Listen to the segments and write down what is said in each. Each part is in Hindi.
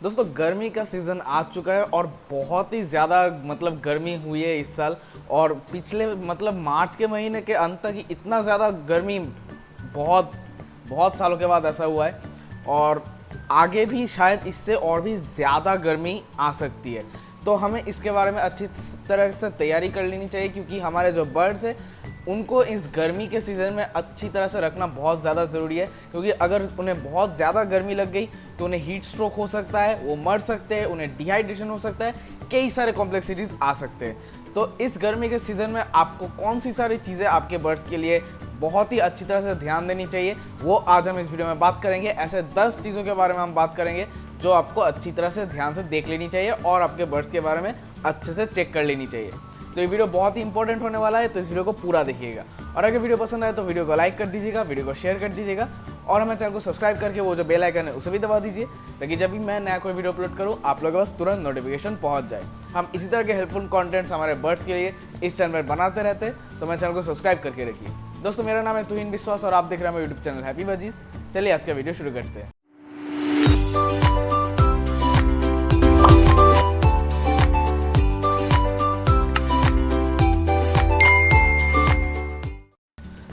दोस्तों गर्मी का सीज़न आ चुका है और बहुत ही ज़्यादा गर्मी हुई है इस साल। और पिछले मार्च के महीने के अंत तक ही इतना ज़्यादा गर्मी बहुत बहुत सालों के बाद ऐसा हुआ है। और आगे भी शायद इससे और भी ज़्यादा गर्मी आ सकती है। तो हमें इसके बारे में अच्छी तरह से तैयारी कर लेनी चाहिए, क्योंकि हमारे जो बर्ड्स हैं उनको इस गर्मी के सीज़न में अच्छी तरह से रखना बहुत ज़्यादा ज़रूरी है। क्योंकि अगर उन्हें बहुत ज़्यादा गर्मी लग गई तो उन्हें हीट स्ट्रोक हो सकता है, वो मर सकते हैं, उन्हें डिहाइड्रेशन हो सकता है, कई सारे कॉम्प्लेक्सिटीज़ आ सकते हैं। तो इस गर्मी के सीज़न में आपको कौन सी सारी चीज़ें आपके बर्ड्स के लिए बहुत ही अच्छी तरह से ध्यान देनी चाहिए, वो आज हम इस वीडियो में बात करेंगे। ऐसे 10 चीज़ों के बारे में हम बात करेंगे जो आपको अच्छी तरह से ध्यान से देख लेनी चाहिए और आपके बर्ड्स के बारे में अच्छे से चेक कर लेनी चाहिए। तो ये वीडियो बहुत ही इंपॉर्टेंट होने वाला है, तो इस वीडियो को पूरा देखिएगा। और अगर वीडियो पसंद आए तो वीडियो को लाइक कर दीजिएगा, वीडियो को शेयर कर दीजिएगा और हमारे चैनल को सब्सक्राइब करके वो जो बेल आइकन है उसे भी दबा दीजिए, ताकि जब भी मैं नया कोई वीडियो अपलोड करूँ आप लोगों के पास तुरंत नोटिफिकेशन पहुँच जाए। हम इसी तरह के हेल्पफुल कॉन्टेंट्स हमारे बर्ड्स के लिए इस चैनल पर बनाते रहते हैं, तो मेरे चैनल को सब्सक्राइब करके रखिए। दोस्तों मेरा नाम है तुहिन विश्वास और आप देख रहे हैं मेरा यूट्यूब चैनल हैप्पी बजीज। चलिए आज का वीडियो शुरू करते हैं।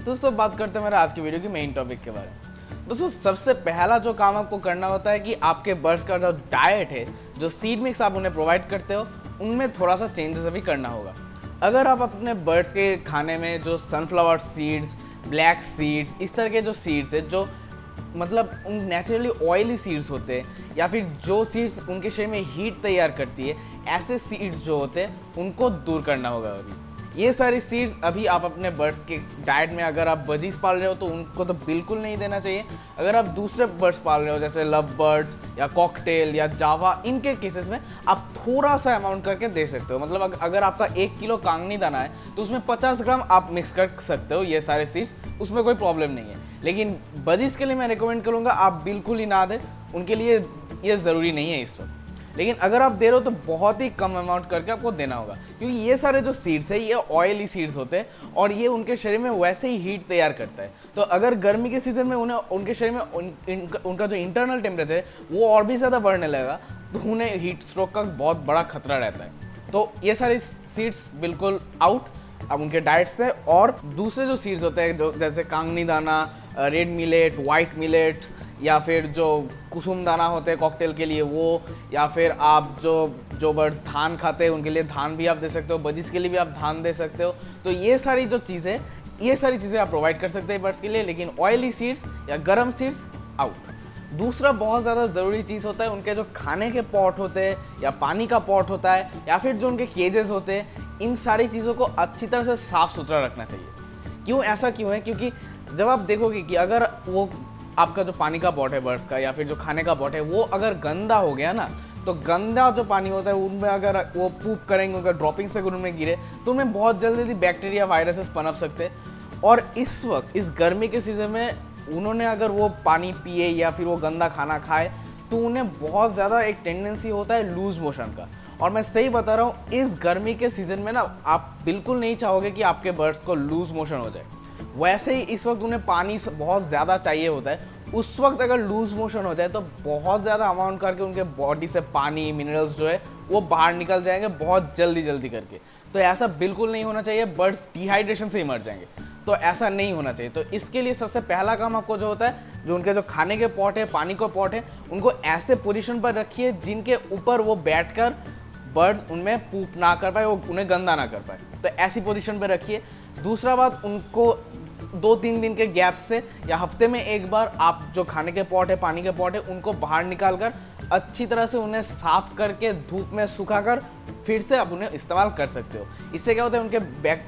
दोस्तों बात करते हैं मेरा आज की वीडियो की मेन टॉपिक के बारे में। दोस्तों सबसे पहला जो काम आपको करना होता है कि आपके बर्ड्स का जो डाइट है, जो सीड मिक्स आप उन्हें प्रोवाइड करते हो, उनमें थोड़ा सा चेंजेस अभी करना होगा। अगर आप अपने बर्ड्स के खाने में जो सनफ्लावर सीड्स, ब्लैक सीड्स, इस तरह के जो सीड्स है जो नेचुरली ऑयली सीड्स होते हैं, या फिर जो सीड्स उनके शरीर में हीट तैयार करती है, ऐसे सीड्स जो होते हैं उनको दूर करना होगा। अभी ये सारी सीड्स अभी आप अपने बर्ड्स के डाइट में, अगर आप बजीज पाल रहे हो तो उनको तो बिल्कुल नहीं देना चाहिए। अगर आप दूसरे बर्ड्स पाल रहे हो जैसे लव बर्ड्स या कॉकटेल या जावा, इनके केसेस में आप थोड़ा सा अमाउंट करके दे सकते हो। अगर आपका 1 किलो कांगनी दाना है तो उसमें 50 ग्राम आप मिक्स कर सकते हो ये सारे सीड्स, उसमें कोई प्रॉब्लम नहीं है। लेकिन बजीज के लिए मैं रिकमेंड करूँगा आप बिल्कुल ही ना दें, उनके लिए ये ज़रूरी नहीं है इस वक्त। लेकिन अगर आप दे रहे हो तो बहुत ही कम अमाउंट करके आपको देना होगा, क्योंकि ये सारे जो सीड्स है ये ऑयली सीड्स होते हैं और ये उनके शरीर में वैसे ही हीट तैयार करता है। तो अगर गर्मी के सीज़न में उन्हें उनके शरीर में उनका जो इंटरनल टेम्परेचर है वो और भी ज़्यादा बढ़ने लगेगा, तो उन्हें हीट स्ट्रोक का बहुत बड़ा खतरा रहता है। तो ये सारे सीड्स बिल्कुल आउट अब उनके डाइट से। और दूसरे जो सीड्स होते हैं जो जैसे कांगनी दाना, रेड मिलेट, वाइट मिलेट, या फिर जो कुसुम दाना होते हैं कॉकटेल के लिए वो, या फिर आप जो बर्ड्स धान खाते हैं उनके लिए धान भी आप दे सकते हो, बजीज के लिए भी आप धान दे सकते हो। तो ये सारी जो चीज़ें, ये सारी चीज़ें आप प्रोवाइड कर सकते हैं बर्ड्स के लिए। लेकिन ऑयली सीड्स या गर्म सीड्स आउट। दूसरा बहुत ज़्यादा ज़रूरी चीज़ होता है उनके जो खाने के पॉट होते हैं या पानी का पॉट होता है या फिर जो उनके केजेस होते हैं, इन सारी चीज़ों को अच्छी तरह से साफ़ सुथरा रखना चाहिए। ऐसा क्यों है? क्योंकि जब आप देखोगे कि अगर वो आपका जो पानी का पॉट है बर्ड्स का या फिर जो खाने का पॉट है वो अगर गंदा हो गया ना, तो गंदा जो पानी होता है उनमें अगर वो पूप करेंगे, उनका ड्रॉपिंग से उनमें गिरे तो उनमें बहुत जल्दी बैक्टीरिया, वायरसेस पनप सकते हैं। और इस वक्त इस गर्मी के सीज़न में उन्होंने अगर वो पानी पिए या फिर वो गंदा खाना खाए तो उन्हें बहुत ज़्यादा एक टेंडेंसी होता है लूज मोशन का। और मैं सही बता रहा हूँ, इस गर्मी के सीज़न में ना आप बिल्कुल नहीं चाहोगे कि आपके बर्ड्स को लूज मोशन हो जाए। वैसे ही इस वक्त उन्हें पानी बहुत ज़्यादा चाहिए होता है, उस वक्त अगर लूज मोशन हो जाए तो बहुत ज़्यादा अमाउंट करके उनके बॉडी से पानी, मिनरल्स जो है वो बाहर निकल जाएंगे बहुत जल्दी करके। तो ऐसा बिल्कुल नहीं होना चाहिए, बर्ड्स डिहाइड्रेशन से ही मर जाएंगे। तो ऐसा नहीं होना चाहिए। तो इसके लिए सबसे पहला काम आपको जो होता है, जो उनके जो खाने के पॉट है, पानी का पॉट है, उनको ऐसे पोजीशन पर रखिए जिनके ऊपर वो बैठकर बर्ड्स उनमें पूप ना कर पाए, वो उन्हें गंदा ना कर पाए। तो ऐसी पोजीशन पर रखिए। दूसरा बात, उनको 2-3 दिन के गैप से या हफ्ते में एक बार आप जो खाने के पॉट है, पानी के पॉट है, उनको बाहर निकाल कर अच्छी तरह से उन्हें साफ करके धूप में सुखाकर फिर से आप उन्हें इस्तेमाल कर सकते हो। इससे क्या होता है,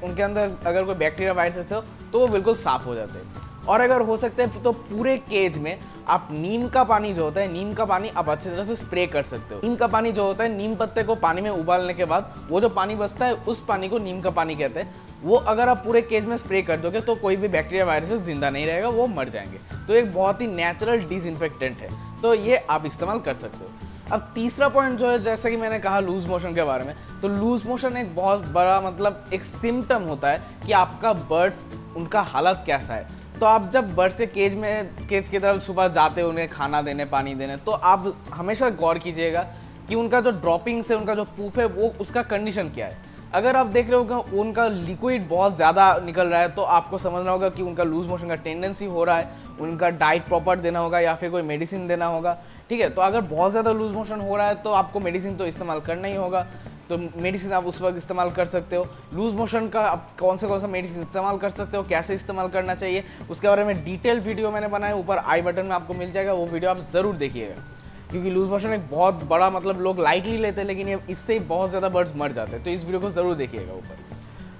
उनके अंदर अगर कोई बैक्टीरिया, वायरसेस हो तो वो बिल्कुल साफ़ हो जाते हैं। और अगर हो सकता है तो पूरे केज में आप नीम का पानी जो होता है, नीम का पानी आप अच्छी तरह से स्प्रे कर सकते हो। नीम का पानी जो होता है, नीम पत्ते को पानी में उबालने के बाद वो जो पानी बचता है उस पानी को नीम का पानी कहते हैं। वो अगर आप पूरे केज में स्प्रे कर दोगे तो कोई भी बैक्टीरिया, वायरसेस जिंदा नहीं रहेगा, वो मर जाएंगे। तो एक बहुत ही नेचुरल डिसइंफेक्टेंट है, तो ये आप इस्तेमाल कर सकते हो। अब तीसरा पॉइंट जो है, जैसे कि मैंने कहा लूज मोशन के बारे में, तो लूज मोशन एक बहुत बड़ा एक सिम्टम होता है कि आपका बर्ड्स, उनका हालत कैसा है। तो आप जब बर्ड्स के केज की तरफ सुबह जाते हो उन्हें खाना देने, पानी देने, तो आप हमेशा गौर कीजिएगा कि उनका जो ड्रॉपिंग्स है, उनका जो पूप है, वो उसका कंडीशन क्या है। अगर आप देख रहे हो कि उनका लिक्विड बहुत ज़्यादा निकल रहा है तो आपको समझना होगा कि उनका लूज मोशन का टेंडेंसी हो रहा है, उनका डाइट प्रॉपर देना होगा या फिर कोई मेडिसिन देना होगा। ठीक है, तो अगर बहुत ज़्यादा लूज मोशन हो रहा है तो आपको मेडिसिन तो इस्तेमाल करना ही होगा, तो मेडिसिन आप उस वक्त इस्तेमाल कर सकते हो। लूज मोशन का आप कौन सा मेडिसिन इस्तेमाल कर सकते हो, कैसे इस्तेमाल करना चाहिए, उसके बारे में डिटेल वीडियो मैंने बनाया, ऊपर आई बटन में आपको मिल जाएगा, वो वीडियो आप ज़रूर देखिएगा। क्योंकि लूज मोशन एक बहुत बड़ा मतलब लोग लाइटली लेते हैं, लेकिन ये इससे ही बहुत ज़्यादा बर्ड्स मर जाते हैं, तो इस वीडियो को ज़रूर देखिएगा ऊपर।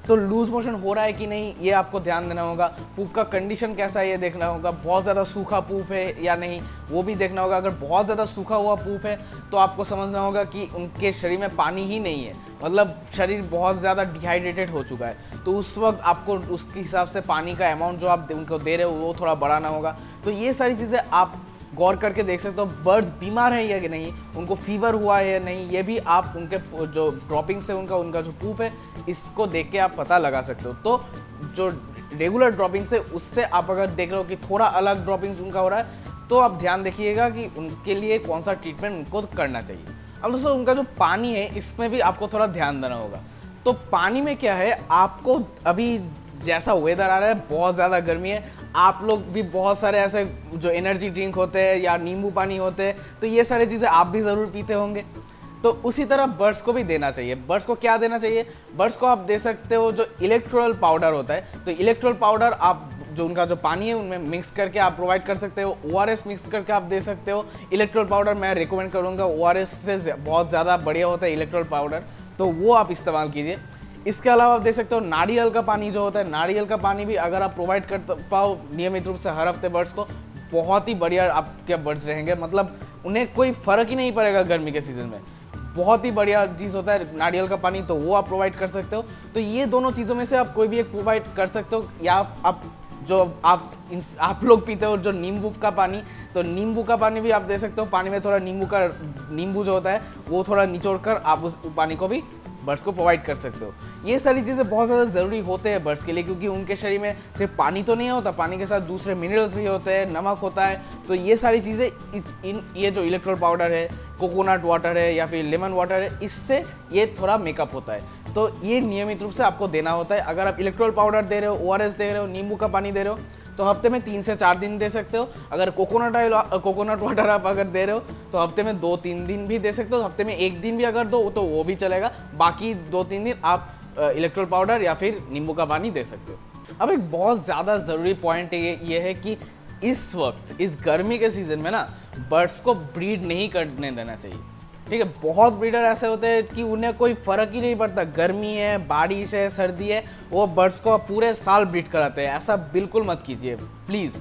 तो लूज मोशन हो रहा है कि नहीं ये आपको ध्यान देना होगा, पूप का कंडीशन कैसा है ये देखना होगा, बहुत ज़्यादा सूखा पूप है या नहीं वो भी देखना होगा। अगर बहुत ज़्यादा सूखा हुआ पूप है तो आपको समझना होगा कि उनके शरीर में पानी ही नहीं है, मतलब शरीर बहुत ज़्यादा डिहाइड्रेटेड हो चुका है, तो उस वक्त आपको उसके हिसाब से पानी का अमाउंट जो आप उनको दे रहे हो वो थोड़ा बढ़ाना होगा। तो ये सारी चीज़ें आप गौर करके देख सकते हो। बर्ड्स बीमार है या कि नहीं, उनको फीवर हुआ है या नहीं, ये भी आप उनके जो ड्रॉपिंग्स है उनका जो पूप है इसको देख के आप पता लगा सकते हो। तो जो रेगुलर ड्रॉपिंग्स है उससे आप अगर देख रहे हो कि थोड़ा अलग ड्रॉपिंग्स उनका हो रहा है तो आप ध्यान देखिएगा कि उनके लिए कौन सा ट्रीटमेंट उनको करना चाहिए। अब दोस्तों उनका जो पानी है इसमें भी आपको थोड़ा ध्यान देना होगा। तो पानी में क्या है, आपको अभी जैसा वेदर आ रहा है बहुत ज़्यादा गर्मी है, आप लोग भी बहुत सारे ऐसे जो एनर्जी ड्रिंक होते हैं या नींबू पानी होते हैं, तो ये सारी चीज़ें आप भी ज़रूर पीते होंगे। तो उसी तरह बर्ड्स को भी देना चाहिए। बर्ड्स को क्या देना चाहिए, बर्ड्स को आप दे सकते हो जो इलेक्ट्रोल पाउडर होता है। तो इलेक्ट्रोल पाउडर आप जो उनका जो पानी है उनमें मिक्स करके आप प्रोवाइड कर सकते हो। ORS मिक्स करके आप दे सकते हो। इलेक्ट्रोल पाउडर मैं रिकमेंड करूँगा, ORS से बहुत ज़्यादा बढ़िया होता है इलेक्ट्रोल पाउडर, तो वो आप इस्तेमाल कीजिए। इसके अलावा आप देख सकते हो नारियल का पानी जो होता है, नारियल का पानी भी अगर आप प्रोवाइड कर पाओ नियमित रूप से हर हफ्ते बर्ड्स को, बहुत ही बढ़िया आपके बर्ड्स रहेंगे, मतलब उन्हें कोई फ़र्क ही नहीं पड़ेगा गर्मी के सीज़न में। बहुत ही बढ़िया चीज़ होता है नारियल का पानी, तो वो आप प्रोवाइड कर सकते हो। तो ये दोनों चीज़ों में से आप कोई भी एक प्रोवाइड कर सकते हो। या आप जो आप लोग पीते हो जो नींबू का पानी, तो नींबू का पानी भी आप दे सकते हो। पानी में थोड़ा नींबू जो होता है वो थोड़ा निचोड़ कर आप उस पानी को भी बर्ड्स को प्रोवाइड कर सकते हो। ये सारी चीज़ें बहुत ज़्यादा ज़रूरी होते हैं बर्ड्स के लिए, क्योंकि उनके शरीर में सिर्फ पानी तो नहीं होता, पानी के साथ दूसरे मिनरल्स भी होते हैं, नमक होता है। तो ये सारी चीज़ें ये जो इलेक्ट्रोल पाउडर है, कोकोनट वाटर है या फिर लेमन वाटर है, इससे ये थोड़ा मेकअप होता है। तो ये नियमित रूप से आपको देना होता है। अगर आप इलेक्ट्रोल पाउडर दे रहे हो, ORS दे रहे हो, नींबू का पानी दे रहे हो, तो हफ्ते में 3 से 4 दिन दे सकते हो। अगर कोकोनट वाटर आप अगर दे रहे हो तो हफ्ते में 2-3 दिन भी दे सकते हो। हफ्ते में 1 दिन भी अगर दो तो वो भी चलेगा, बाकी 2-3 दिन आप इलेक्ट्रोल पाउडर या फिर नींबू का पानी दे सकते हो। अब एक बहुत ज़्यादा ज़रूरी पॉइंट ये है कि इस वक्त इस गर्मी के सीज़न में ना बर्ड्स को ब्रीड नहीं करने देना चाहिए। ठीक है, बहुत ब्रीडर ऐसे होते हैं कि उन्हें कोई फ़र्क ही नहीं पड़ता, गर्मी है, बारिश है, सर्दी है, वो बर्ड्स को पूरे साल ब्रीड कराते हैं। ऐसा बिल्कुल मत कीजिए प्लीज़,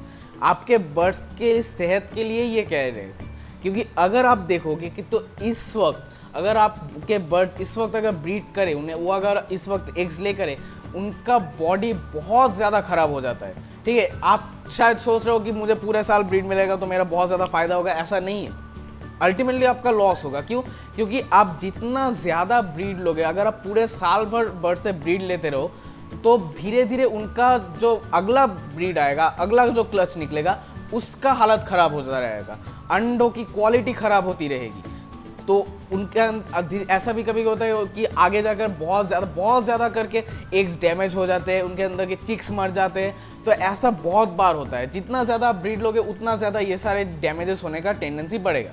आपके बर्ड्स के सेहत के लिए ये कह रहे हैं। क्योंकि अगर आप देखोगे कि तो इस वक्त अगर आपके बर्ड्स इस वक्त अगर ब्रीड करें, उन्हें वो अगर इस वक्त एग्स ले करें, उनका बॉडी बहुत ज़्यादा ख़राब हो जाता है। ठीक है, आप शायद सोच रहे हो कि मुझे पूरे साल ब्रीड मिलेगा तो मेरा बहुत ज़्यादा फ़ायदा होगा, ऐसा नहीं है। अल्टीमेटली आपका लॉस होगा। क्यों? क्योंकि आप जितना ज़्यादा ब्रीड लोगे, अगर आप पूरे साल भर बर्ड से ब्रीड लेते रहो, तो धीरे धीरे उनका जो अगला ब्रीड आएगा, अगला जो क्लच निकलेगा, उसका हालत ख़राब होता रहेगा, अंडों की क्वालिटी ख़राब होती रहेगी। तो उनके ऐसा भी कभी होता है कि आगे जाकर बहुत ज़्यादा करके एग्स डैमेज हो जाते हैं, उनके अंदर के चिक्स मर जाते हैं। तो ऐसा बहुत बार होता है, जितना ज़्यादा आप ब्रीड लोगे उतना ज़्यादा ये सारे डैमेजेस होने का टेंडेंसी बढ़ेगा।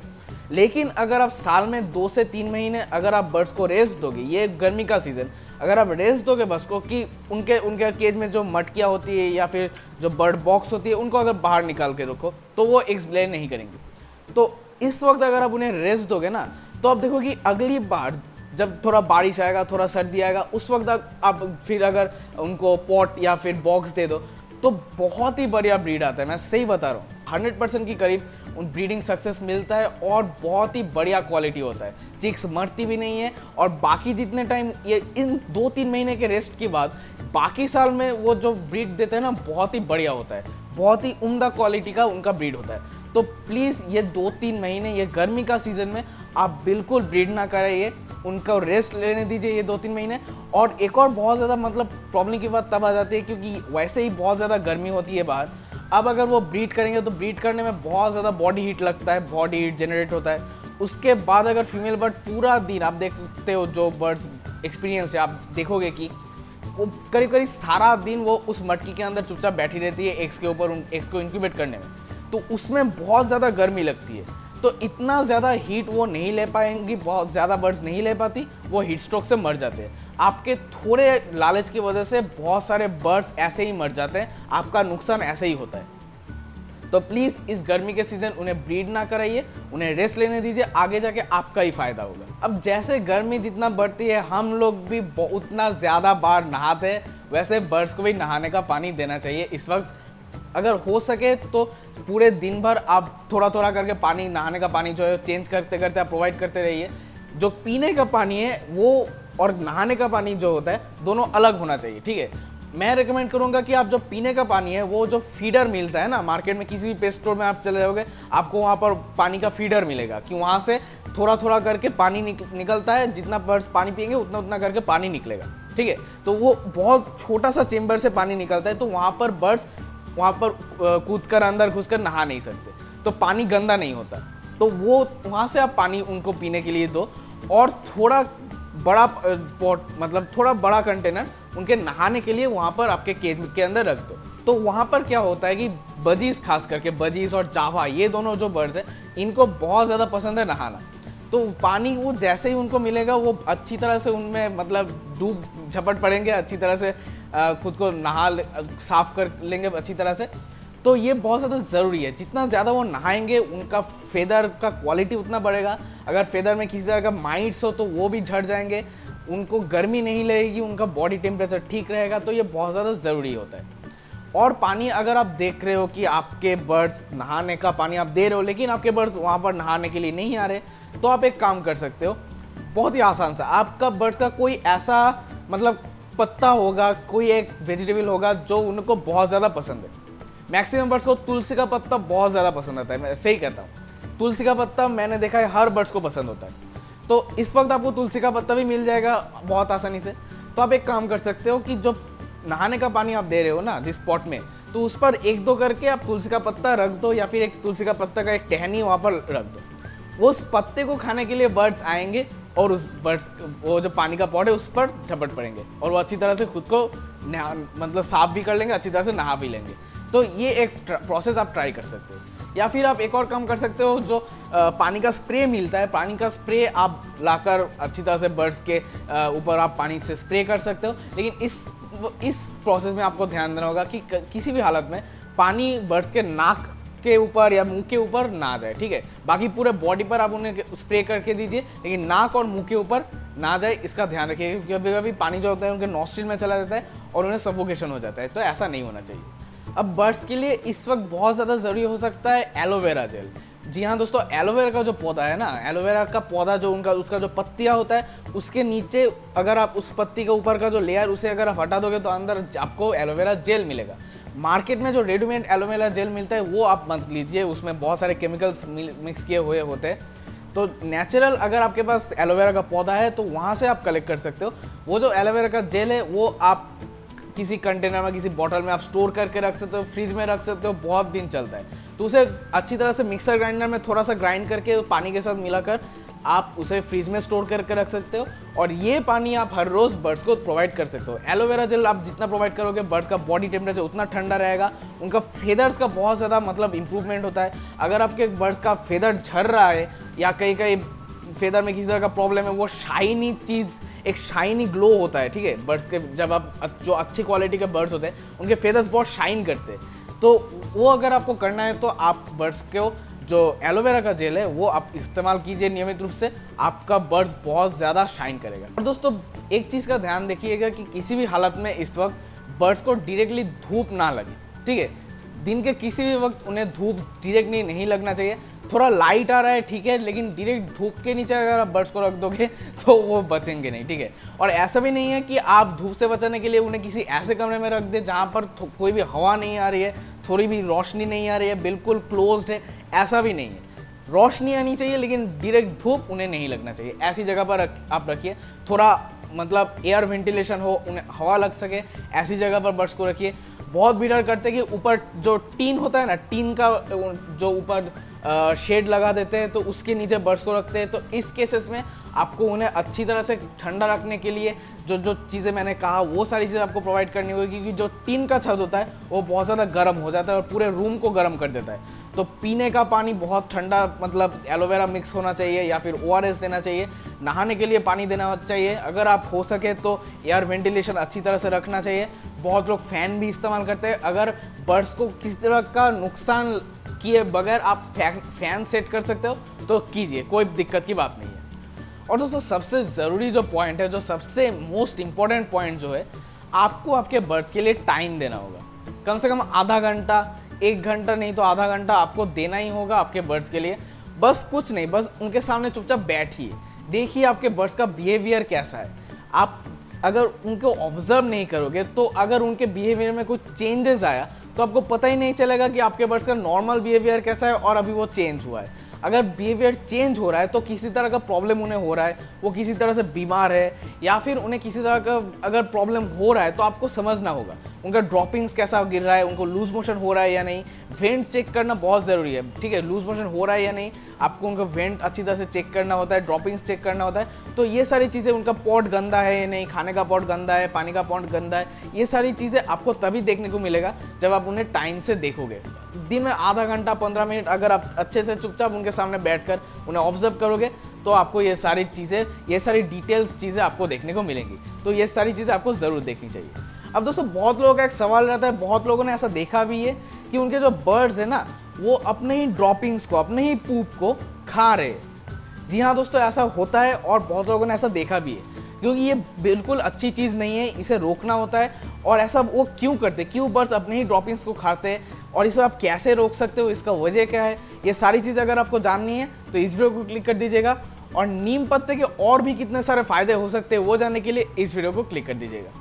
लेकिन अगर आप साल में 2 से 3 महीने अगर आप बर्ड्स को रेस्ट दोगे, ये गर्मी का सीज़न, अगर आप रेस्ट दोगे बर्ड्स को कि उनके केज में जो मटकियाँ होती है या फिर जो बर्ड बॉक्स होती है उनको अगर बाहर निकाल के रखो, तो वो एग्स ले नहीं करेंगे। तो इस वक्त अगर आप उन्हें रेस्ट दोगे ना, तो आप देखो कि अगली बार जब थोड़ा बारिश आएगा, थोड़ा सर्दी आएगा, उस वक्त आप फिर अगर उनको पॉट या फिर बॉक्स दे दो तो बहुत ही बढ़िया ब्रीड आता है। मैं सही बता रहा हूँ, 100% की करीब उन ब्रीडिंग सक्सेस मिलता है और बहुत ही बढ़िया क्वालिटी होता है। चिक्स मरती भी नहीं है और बाकी जितने टाइम ये इन 2-3 महीने के रेस्ट के बाद बाकी साल में वो जो ब्रीड देते हैं ना, बहुत ही बढ़िया होता है, बहुत ही उम्दा क्वालिटी का उनका ब्रीड होता है। तो प्लीज़ ये 2-3 महीने ये गर्मी का सीज़न में आप बिल्कुल ब्रीड ना कराइए, उनको रेस्ट लेने दीजिए ये 2-3 महीने। और एक और बहुत ज़्यादा मतलब प्रॉब्लम की बात तब आ जाती है क्योंकि वैसे ही बहुत ज़्यादा गर्मी होती है बाहर, अब अगर वो ब्रीड करेंगे तो ब्रीड करने में बहुत ज़्यादा बॉडी हीट लगता है, बॉडी हीट जनरेट होता है। उसके बाद अगर फीमेल बर्ड पूरा दिन, आप देखते हो जो बर्ड्स एक्सपीरियंस है, आप देखोगे कि वो करीब करीब सारा दिन वो उस मटकी के अंदर चुपचाप बैठी रहती है एग्स के ऊपर, उन एग्स को इंक्यूबेट करने में, तो उसमें बहुत ज़्यादा गर्मी लगती है। तो इतना ज़्यादा हीट वो नहीं ले पाएंगी, बहुत ज़्यादा बर्ड्स नहीं ले पाती, वो हीट स्ट्रोक से मर जाते हैं। आपके थोड़े लालच की वजह से बहुत सारे बर्ड्स ऐसे ही मर जाते हैं, आपका नुकसान ऐसे ही होता है। तो प्लीज़ इस गर्मी के सीज़न उन्हें ब्रीड ना कराइए, उन्हें रेस्ट लेने दीजिए, आगे जाके आपका ही फ़ायदा होगा। अब जैसे गर्मी जितना बढ़ती है, हम लोग भी उतना ज़्यादा बार नहाते हैं, वैसे बर्ड्स को भी नहाने का पानी देना चाहिए। इस वक्त अगर हो सके तो पूरे दिन भर आप थोड़ा थोड़ा करके पानी, नहाने का पानी जो है चेंज करते करते आप प्रोवाइड करते रहिए। जो पीने का पानी है वो और नहाने का पानी जो होता है, दोनों अलग होना चाहिए, ठीक है। मैं रिकमेंड करूंगा कि आप जो पीने का पानी है, वो जो फीडर मिलता है ना मार्केट में, किसी भी पेट स्टोर में आप चले जाओगे, आपको वहाँ पर पानी का फीडर मिलेगा कि वहाँ से थोड़ा थोड़ा करके पानी निकलता है, जितना बर्ड्स पानी पिएंगे उतना उतना करके पानी निकलेगा, ठीक है। तो वो बहुत छोटा सा चेम्बर से पानी निकलता है, तो वहाँ पर बर्ड्स वहाँ पर कूद कर अंदर घुस कर नहा नहीं सकते, तो पानी गंदा नहीं होता। तो वो वहाँ से आप पानी उनको पीने के लिए दो, और थोड़ा बड़ा पॉट, मतलब थोड़ा बड़ा कंटेनर उनके नहाने के लिए वहाँ पर आपके केज के अंदर रख दो। तो वहाँ पर क्या होता है कि बजीज, खास करके बजीज और जावा, ये दोनों जो बर्ड्स हैं, इनको बहुत ज़्यादा पसंद है नहाना। तो पानी वो जैसे ही उनको मिलेगा, वो अच्छी तरह से उनमें मतलब डूब झपट पड़ेंगे, अच्छी तरह से खुद को साफ कर लेंगे अच्छी तरह से। तो ये बहुत ज़्यादा ज़रूरी है, जितना ज़्यादा वो नहाएंगे उनका फेदर का क्वालिटी उतना बढ़ेगा। अगर फेदर में किसी तरह का माइट्स हो तो वो भी झड़ जाएंगे, उनको गर्मी नहीं लगेगी, उनका बॉडी टेम्परेचर ठीक रहेगा। तो ये बहुत ज़्यादा ज़रूरी होता है। और पानी अगर आप देख रहे हो कि आपके बर्ड्स नहाने का पानी आप दे रहे हो, लेकिन आपके बर्ड्स वहाँ पर नहाने के लिए नहीं आ रहे, तो आप एक काम कर सकते हो, बहुत ही आसान सा। आपका बर्ड्स का कोई ऐसा मतलब पत्ता होगा, कोई एक वेजिटेबल होगा जो उनको बहुत ज़्यादा पसंद है। मैक्सिमम बर्ड्स को तुलसी का पत्ता बहुत ज़्यादा पसंद आता है, मैं सही कहता हूँ। तुलसी का पत्ता मैंने देखा है हर बर्ड्स को पसंद होता है। तो इस वक्त आपको तुलसी का पत्ता भी मिल जाएगा बहुत आसानी से। तो आप एक काम कर सकते हो कि जो नहाने का पानी आप दे रहे हो ना जिस पॉट में, तो उस पर एक दो करके आप तुलसी का पत्ता रख दो, या फिर एक तुलसी का पत्ता का एक टहनी वहाँ पर रख दो। उस पत्ते को खाने के लिए बर्ड्स आएंगे और उस बर्ड्स, वो जो पानी का पॉट है उस पर झपट पड़ेंगे, और वो अच्छी तरह से खुद को मतलब साफ भी कर लेंगे, अच्छी तरह से नहा भी लेंगे। तो ये एक प्रोसेस आप ट्राई कर सकते हो। या फिर आप एक और काम कर सकते हो, जो पानी का स्प्रे मिलता है, पानी का स्प्रे आप लाकर अच्छी तरह से बर्ड्स के ऊपर आप पानी से स्प्रे कर सकते हो। लेकिन इस प्रोसेस में आपको ध्यान देना होगा कि किसी भी हालत में पानी बर्ड्स के नाक के ऊपर या मुंह के ऊपर ना जाए, ठीक है। बाकी पूरे बॉडी पर आप उन्हें स्प्रे करके दीजिए, लेकिन नाक और मुंह के ऊपर ना जाए, इसका ध्यान रखिए, क्योंकि कभी कभी पानी जो होता है उनके नॉस्ट्रिल में चला जाता है और उन्हें सफोकेशन हो जाता है। तो ऐसा नहीं होना चाहिए। अब बर्ड्स के लिए इस वक्त बहुत ज़्यादा ज़रूरी हो सकता है एलोवेरा जेल। जी हाँ दोस्तों, एलोवेरा का जो पौधा है ना, एलोवेरा का पौधा जो उसका जो पत्तियाँ होता है, उसके नीचे अगर आप उस पत्ती के ऊपर का जो लेयर उसे अगर आप हटा दोगे तो अंदर आपको एलोवेरा जेल मिलेगा। मार्केट में जो रेडीमेड एलोवेरा जेल मिलता है वो आप मत लीजिए, उसमें बहुत सारे केमिकल्स मिक्स किए हुए होते हैं। तो नेचुरल अगर आपके पास एलोवेरा का पौधा है तो वहाँ से आप कलेक्ट कर सकते हो। वो जो एलोवेरा का जेल है वो आप किसी कंटेनर में, किसी बॉटल में आप स्टोर करके रख सकते हो, फ्रिज में रख सकते हो, बहुत दिन चलता है। तो उसे अच्छी तरह से मिक्सर ग्राइंडर में थोड़ा सा ग्राइंड करके पानी के साथ मिलाकर आप उसे फ्रिज में स्टोर करके रख सकते हो, और ये पानी आप हर रोज़ बर्ड्स को प्रोवाइड कर सकते हो। एलोवेरा जेल आप जितना प्रोवाइड करोगे, बर्ड्स का बॉडी टेम्परेचर उतना ठंडा रहेगा, उनका फेदर्स का बहुत ज़्यादा मतलब इंप्रूवमेंट होता है। अगर आपके बर्ड्स का फेदर झड़ रहा है या कहीं कहीं फेदर में किसी तरह का प्रॉब्लम है, वो शाइनी चीज़, एक शाइनी ग्लो होता है, ठीक है। बर्ड्स के जब आप जो अच्छी क्वालिटी के बर्ड्स होते हैं उनके फेदर्स बहुत शाइन करते हैं। तो वो अगर आपको करना है तो आप बर्ड्स को जो एलोवेरा का जेल है वो आप इस्तेमाल कीजिए नियमित रूप से, आपका बर्ड्स बहुत ज़्यादा शाइन करेगा। और दोस्तों एक चीज़ का ध्यान रखिएगा कि किसी भी हालत में इस वक्त बर्ड्स को डायरेक्टली धूप ना लगे, ठीक है। दिन के किसी भी वक्त उन्हें धूप डायरेक्टली नहीं लगना चाहिए। थोड़ा लाइट आ रहा है ठीक है, लेकिन डायरेक्ट धूप के नीचे अगर आप बर्ड्स को रख दोगे तो वो बचेंगे नहीं, ठीक है। और ऐसा भी नहीं है कि आप धूप से बचाने के लिए उन्हें किसी ऐसे कमरे में रख दें जहाँ पर कोई भी हवा नहीं आ रही है, थोड़ी भी रोशनी नहीं आ रही है, बिल्कुल क्लोज्ड है, ऐसा भी नहीं है। रोशनी आनी चाहिए लेकिन डायरेक्ट धूप उन्हें नहीं लगना चाहिए। ऐसी जगह पर आप रखिए, थोड़ा मतलब एयर वेंटिलेशन हो, उन्हें हवा लग सके, ऐसी जगह पर बर्ड्स को रखिए। बहुत भी डर करते हैं कि ऊपर जो टीन होता है ना, टीन का जो ऊपर शेड लगा देते हैं तो उसके नीचे बर्ड्स को रखते हैं। तो इस केसेस में आपको उन्हें अच्छी तरह से ठंडा रखने के लिए जो जो चीज़ें मैंने कहा वो सारी चीज़ें आपको प्रोवाइड करनी होगी, क्योंकि जो टीन का छत होता है वो बहुत ज़्यादा गर्म हो जाता है और पूरे रूम को गर्म कर देता है। तो पीने का पानी बहुत ठंडा, मतलब एलोवेरा मिक्स होना चाहिए या फिर ORS देना चाहिए। नहाने के लिए पानी देना चाहिए। अगर आप हो सके तो एयर वेंटिलेशन अच्छी तरह से रखना चाहिए। बहुत लोग फ़ैन भी इस्तेमाल करते हैं। अगर बर्ड्स को किसी तरह का नुकसान किए बगैर आप फैन सेट कर सकते हो तो कीजिए, कोई दिक्कत की बात नहीं है। और दोस्तों सबसे ज़रूरी जो पॉइंट है, जो सबसे मोस्ट इम्पॉर्टेंट पॉइंट जो है, आपको आपके बर्ड्स के लिए टाइम देना होगा। कम से कम आधा घंटा, 1 घंटा नहीं तो आधा घंटा आपको देना ही होगा आपके बर्ड्स के लिए। बस कुछ नहीं, बस उनके सामने चुपचाप बैठिए, देखिए आपके बर्ड्स का बिहेवियर कैसा है। आप अगर उनको ऑब्जर्व नहीं करोगे तो अगर उनके बिहेवियर में कुछ चेंजेस आया तो आपको पता ही नहीं चलेगा कि आपके बर्ड्स का नॉर्मल बिहेवियर कैसा है और अभी वो चेंज हुआ है। अगर बिहेवियर चेंज हो रहा है तो किसी तरह का प्रॉब्लम उन्हें हो रहा है, वो किसी तरह से बीमार है या फिर उन्हें किसी तरह का अगर प्रॉब्लम हो रहा है तो आपको समझना होगा उनका ड्रॉपिंग्स कैसा गिर रहा है, उनको लूज मोशन हो रहा है या नहीं। वेंट चेक करना बहुत ज़रूरी है, ठीक है, लूज मोशन हो रहा है या नहीं, आपको उनका वेंट अच्छी तरह से चेक करना होता है, ड्रॉपिंग्स चेक करना होता है। तो ये सारी चीज़ें, उनका पॉट गंदा है या नहीं, खाने का पॉट गंदा है, पानी का पॉट गंदा है, ये सारी चीज़ें आपको तभी देखने को मिलेगा जब आप उन्हें टाइम से देखोगे। दिन में आधा घंटा 15 मिनट अगर आप अच्छे से चुपचाप उनके सामने बैठकर उन्हें ऑब्जर्व करोगे तो आपको ये सारी चीज़ें, ये सारी डिटेल्स चीज़ें आपको देखने को मिलेंगी। तो ये सारी चीज़ें आपको ज़रूर देखनी चाहिए। अब दोस्तों बहुत लोगों का एक सवाल रहता है, बहुत लोगों ने ऐसा देखा भी है कि उनके जो बर्ड्स है ना वो अपने ही ड्रॉपिंग्स को, अपने ही पूप को खा रहे हैं। जी हाँ दोस्तों, ऐसा होता है और बहुत लोगों ने ऐसा देखा भी है, क्योंकि ये बिल्कुल अच्छी चीज़ नहीं है, इसे रोकना होता है। और ऐसा वो क्यों करते, क्यों बर्ड्स अपने ही ड्रॉपिंग्स को खाते हैं और इसे आप कैसे रोक सकते हो, इसका वजह क्या है, ये सारी चीज़ें अगर आपको जाननी है तो इस वीडियो को क्लिक कर दीजिएगा। और नीम पत्ते के और भी कितने सारे फायदे हो सकते हैं वो जानने के लिए इस वीडियो को क्लिक कर दीजिएगा।